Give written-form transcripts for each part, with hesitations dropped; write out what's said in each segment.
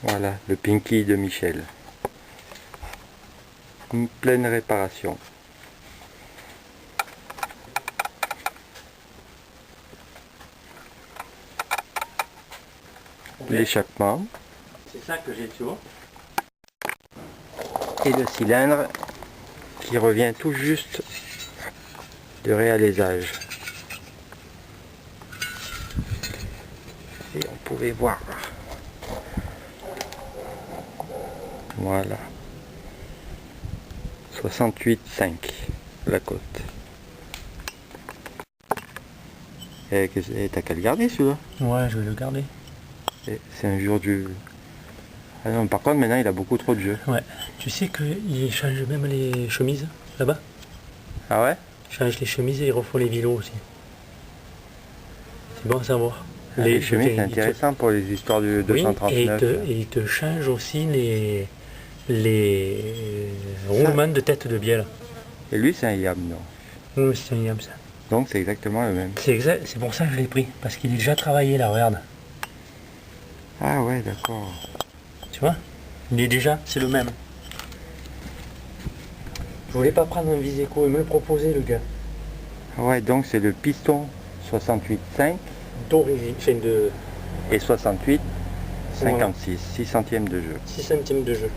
Voilà, le Pinky de Michel. Une pleine réparation. L'échappement. C'est ça que j'ai toujours. Et le cylindre qui revient tout juste de réalisage. Et on pouvait voir. Voilà. 68,5 la cote. Et t'as qu'à le garder celui-là. Ouais, je vais le garder. C'est un jour du... Ah non, par contre maintenant il a beaucoup trop de jeux. Ouais. Tu sais qu'il change même les chemises là-bas. Ah ouais? Il change les chemises et ils refont les vélos aussi. C'est bon à savoir. Les chemises c'est intéressant pour les histoires du 239. Oui, et il te change aussi les roulements de tête de bielle. Et lui c'est un Yam, non? Oui, c'est un Yam ça. Donc c'est exactement le même. C'est pour ça que je l'ai pris. Parce qu'il est déjà travaillé là, regarde. Ah ouais, d'accord. Tu vois? Il est déjà, c'est le même. Je voulais pas prendre un Viseco, il me le proposait le gars. Ah ouais, donc c'est le piston 68,5 D'origine, enfin de... et 68, 56, 6 centièmes de jeu. 6 centièmes de jeu.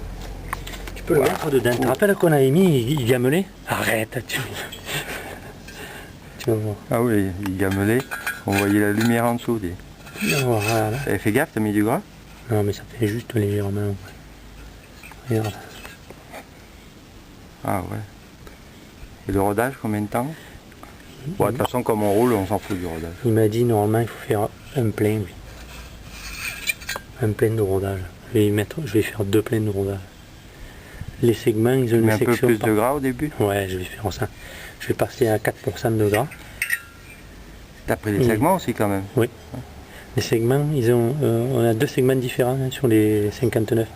Tu peux le mettre dedans. Tu te rappelles qu'on avait mis, il gamelait? Arrête, tu vas voir. Ah oui, il gamelait, on voyait la lumière en dessous. Voilà. Fais gaffe, t'as mis du gras? Non mais ça fait juste légèrement. Regarde. Ah ouais. Et le rodage, combien de temps? Bon, de toute façon, comme on roule, on s'en fout du rodage. Il m'a dit normalement il faut faire un plein, oui. Un plein de rodage. Je vais faire 2 pleins de rodage. Les segments, ils ont une section. Un peu plus de gras au début? Ouais, je vais faire ça. Je vais passer à 4% de gras. T'as pris les segments aussi quand même? Oui. Les segments, on a 2 segments différents hein, sur les 59.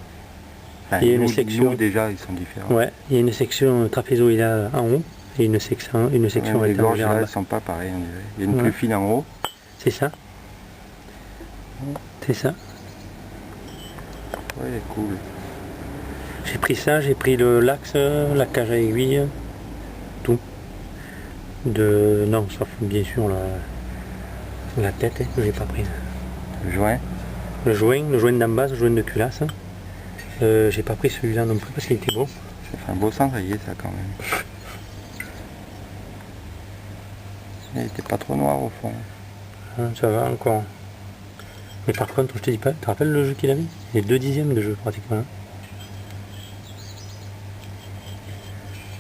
Enfin, il y a une section. Nous, déjà, ils sont différents. Ouais, il y a une section trapézoïdale en haut et une section les gorges là, elles sont pas pareilles. Il y a une plus fine en haut. C'est ça. C'est ça. Ouais, cool. J'ai pris ça, j'ai pris l'axe, la cage à aiguille, tout. Non, sauf bien sûr la tête hein, que j'ai pas pris. Le joint? Le joint d'en bas, le joint de culasse. J'ai pas pris celui-là non plus parce qu'il était beau. Ça fait un beau cendrier ça quand même. Il était pas trop noir au fond. Ça va encore. Mais par contre, je te dis pas, tu te rappelles le jeu qu'il avait? Il est 2 dixièmes de jeu pratiquement.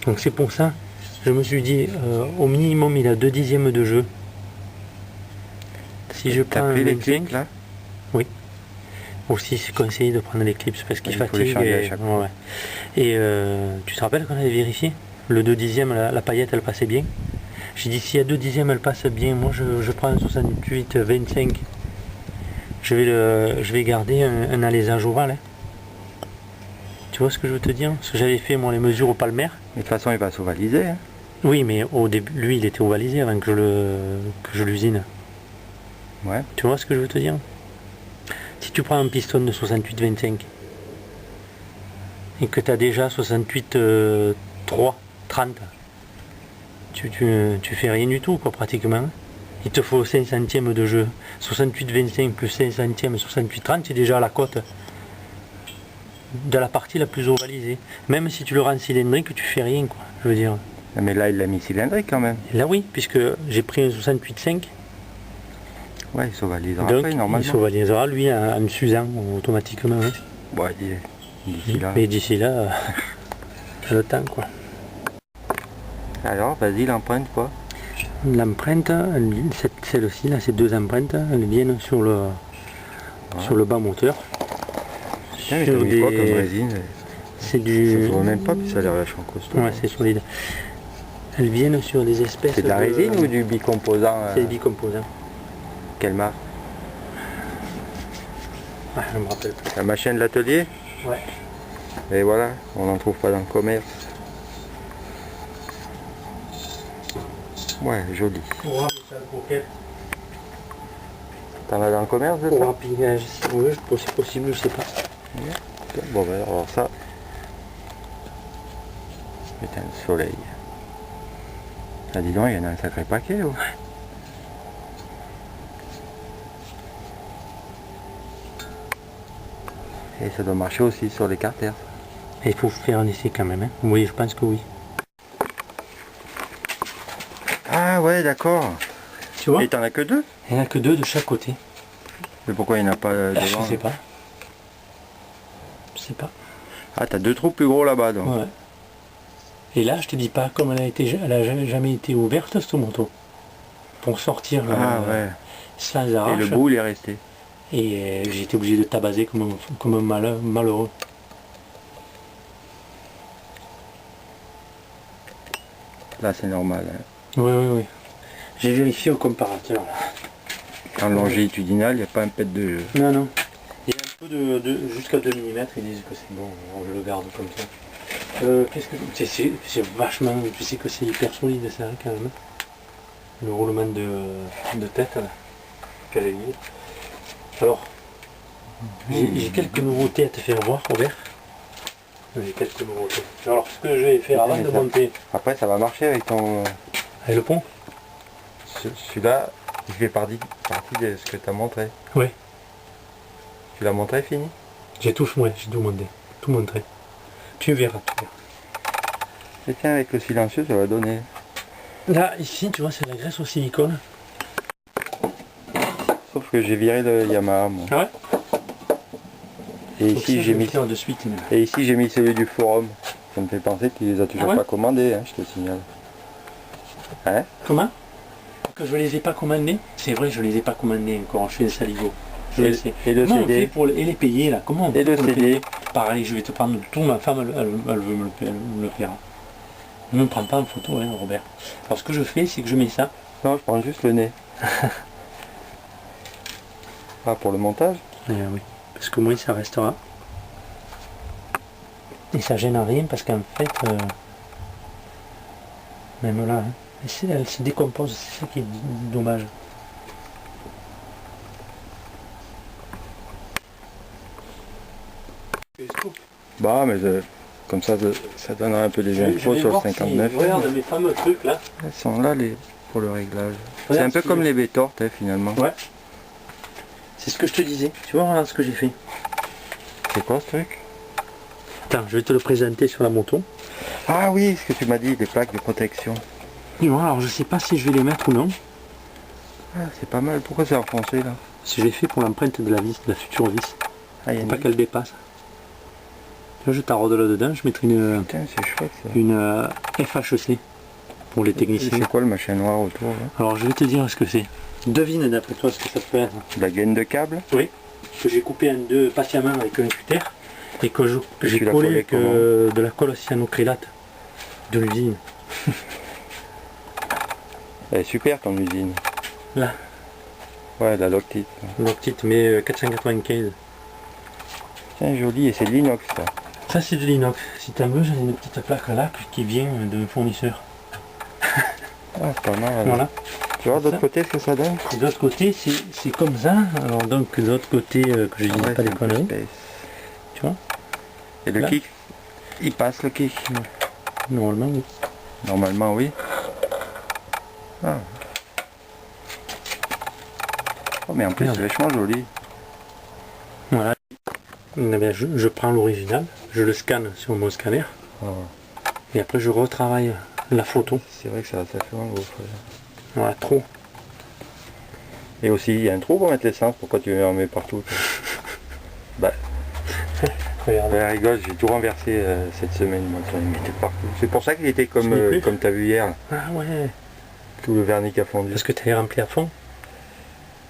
Donc c'est pour ça, je me suis dit, au minimum il a 2 dixièmes de jeu. Si je prends un 25, là? Oui. Aussi c'est conseillé de prendre l'éclipse parce qu'il fatigue. Et tu te rappelles qu'on avait vérifié? Le 2 dixièmes, la paillette elle passait bien. J'ai dit si à 2 dixièmes elle passe bien, moi je prends un 68, 25. Je vais garder un alésage ovale. Hein. Tu vois ce que je veux te dire? Parce que j'avais fait moi les mesures au palmaire. Mais de toute façon il va s'ovaliser. Hein. Oui mais au début, lui il était ovalisé avant que je l'usine. Ouais. Tu vois ce que je veux te dire? Si tu prends un piston de 68-25 et que tu as déjà 68 3, 30, tu fais rien du tout quoi pratiquement. Il te faut 5 centièmes de jeu. 68-25 plus 5 centièmes, 68-30, c'est déjà la cote de la partie la plus ovalisée. Même si tu le rends cylindrique, tu fais rien quoi, je veux dire. Mais là il l'a mis cylindrique quand même. Et là oui, puisque j'ai pris un 68-5. Ouais, il s'ovalisera après normalement. Il s'ovalisera lui en s'usant automatiquement. Hein. Bon, d'ici là. Mais d'ici là, le temps quoi. Alors, vas-y, l'empreinte quoi? L'empreinte, celle-ci, là, ces 2 empreintes, elles viennent sur le bas moteur. Tiens, sur des... quoi comme résine? C'est du... Ça se voit même pas, puis ça a l'air vachement costaud. Ouais, c'est solide. Elles viennent sur des espèces C'est de la résine ou du bicomposant? C'est du bicomposant. Quelle marque? Ah, je me rappelle plus. La machine de l'atelier? Ouais. Et voilà, on n'en trouve pas dans le commerce. Ouais, joli. Pour ça, coquette. T'en as dans le commerce de ça? Pour empilage, oui, c'est possible, je sais pas. Bon, ben, alors ça. Putain, le soleil. Ah, dis donc, il y en a un sacré paquet. Oh. Et ça doit marcher aussi sur les carters. Et il faut faire un essai quand même. Hein. Oui, je pense que oui. Ah ouais, d'accord. Tu vois? Et t'en as que deux? Il n'y en a que deux de chaque côté. Mais pourquoi il n'y en a pas devant? Je sais pas. Je sais pas. Ah, t'as deux trous plus gros là-bas donc. Ouais. Et là, je te dis pas, comme elle a jamais été ouverte cette moto. Pour sortir ouais. sans arrache. Et le bout il est resté. Et j'ai été obligé de tabaser comme un malheureux. Là c'est normal. Hein. Oui. J'ai vérifié au comparateur. Là. En longitudinal, il n'y a pas un pet de jeu. Non. Il y a un peu de jusqu'à 2 mm, ils disent que c'est bon, on le garde comme ça. Qu'est-ce que c'est vachement, tu sais que c'est hyper solide ça quand même. Le roulement de tête là. Quelle est. Alors, j'ai quelques nouveautés à te faire voir, Robert. J'ai quelques nouveautés. Alors, ce que je vais faire avant de monter. Après, ça va marcher avec ton. Avec le pont. Celui-là, il fait partie de ce que tu as montré. Oui. Tu l'as montré, fini? J'ai tout montré. Tu verras. Et tiens, avec le silencieux, ça va donner. Là, ici, tu vois, c'est la graisse au silicone. Sauf que j'ai viré le Yamaha, moi. Ah ouais? Et ici, j'ai mis. De suite, Et ici, j'ai mis celui du forum. Ça me fait penser qu'il les a toujours pas commandés, hein, je te signale. Hein? Comment? Que je les ai pas commandés? C'est vrai, je les ai pas commandés encore. Je fais des saligots. Et le CD. Et les payer là? Comment on fait pour le CD? Pareil, je vais te prendre tout. Ma femme, elle veut me le faire. Ne me prends pas en photo, hein, Robert. Alors ce que je fais, c'est que je mets ça. Non, je prends juste le nez. Ah, pour le montage? Oui, parce que moi, ça restera. Et ça gêne à rien, parce qu'en fait, même là, hein, elle se décompose, c'est ça qui est dommage. Bah, mais comme ça donnera un peu des infos sur le 59. Regarde mes fameux trucs là. Elles sont là pour le réglage. C'est un peu comme les B-tortes finalement. Ouais. C'est ce que je te disais. Tu vois, regarde ce que j'ai fait. C'est quoi ce truc? Attends, je vais te le présenter sur la moto. Ah oui, ce que tu m'as dit, des plaques de protection. Et voilà, alors je sais pas si je vais les mettre ou non. Ah, c'est pas mal. Pourquoi c'est enfoncé là? Si je l'ai fait pour l'empreinte de la vis, de la future vis. Ah, Faut pas qu'elle dépasse. Là, je taraude là-dedans, je mettrai Putain, c'est chouette ça. Une FHC pour les techniciens. C'est quoi le machin noir autour là? Alors je vais te dire ce que c'est. Devine d'après toi ce que ça peut être. De la gaine de câble? Oui. Que j'ai coupé en deux patiemment avec un cutter et que j'ai collé avec de la colle cyanocrylate de l'usine. Elle est super ton usine. Là. Ouais, la Loctite. Loctite, mais 495. C'est joli et c'est de l'inox ça. Ça c'est de l'inox. Si tu veux, j'ai une petite plaque là qui vient de fournisseur. Ah, pas mal. Voilà. Tu vois de l'autre côté ce que ça donne? De l'autre côté c'est comme ça. Alors donc de l'autre côté que je dis pas des conneries. Tu vois? Et le kick, il passe le kick? Normalement oui. Normalement oui. Ah. Oh mais en plus c'est vachement joli. Voilà. Eh bien, je prends l'original, je le scanne sur mon scanner. Oh. Et après je retravaille la photo. C'est vrai que ça fait un gros frère. Voilà, trop. Et aussi il y a un trou pour mettre l'essence, pourquoi tu en mets partout? Bah. Regarde. Ouais, rigole, j'ai tout renversé cette semaine, moi, j'en ai mis partout. C'est pour ça qu'il était comme tu as vu hier. Ah ouais. Tout le vernis qui a fondu. Parce que tu l'as rempli à fond?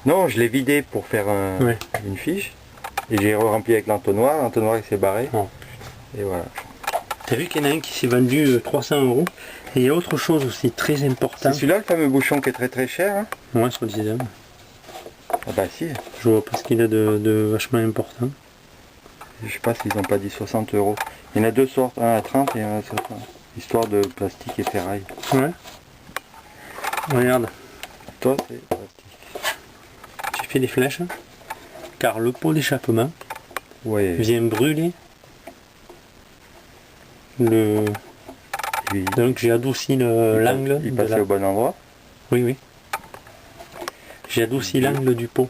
Non, je l'ai vidé pour faire une fiche. Et j'ai rempli avec l'entonnoir il s'est barré. Oh. Et voilà. T'as vu qu'il y en a un qui s'est vendu 300 €. Et il y a autre chose aussi très important. C'est celui-là le fameux bouchon qui est très très cher hein? Ouais, sur le dixième. Ah bah si. Je vois pas ce qu'il a de vachement important. Je sais pas s'ils n'ont pas dit 60 €. Il y en a deux sortes, un à 30 et un à 60. Histoire de plastique et ferraille. Ouais. Regarde. Toi c'est plastique. J'ai fait des flèches. Car le pot d'échappement vient brûler le... Donc j'ai adouci l'angle. Il passait au bon endroit. Oui. J'ai adouci l'angle du pot.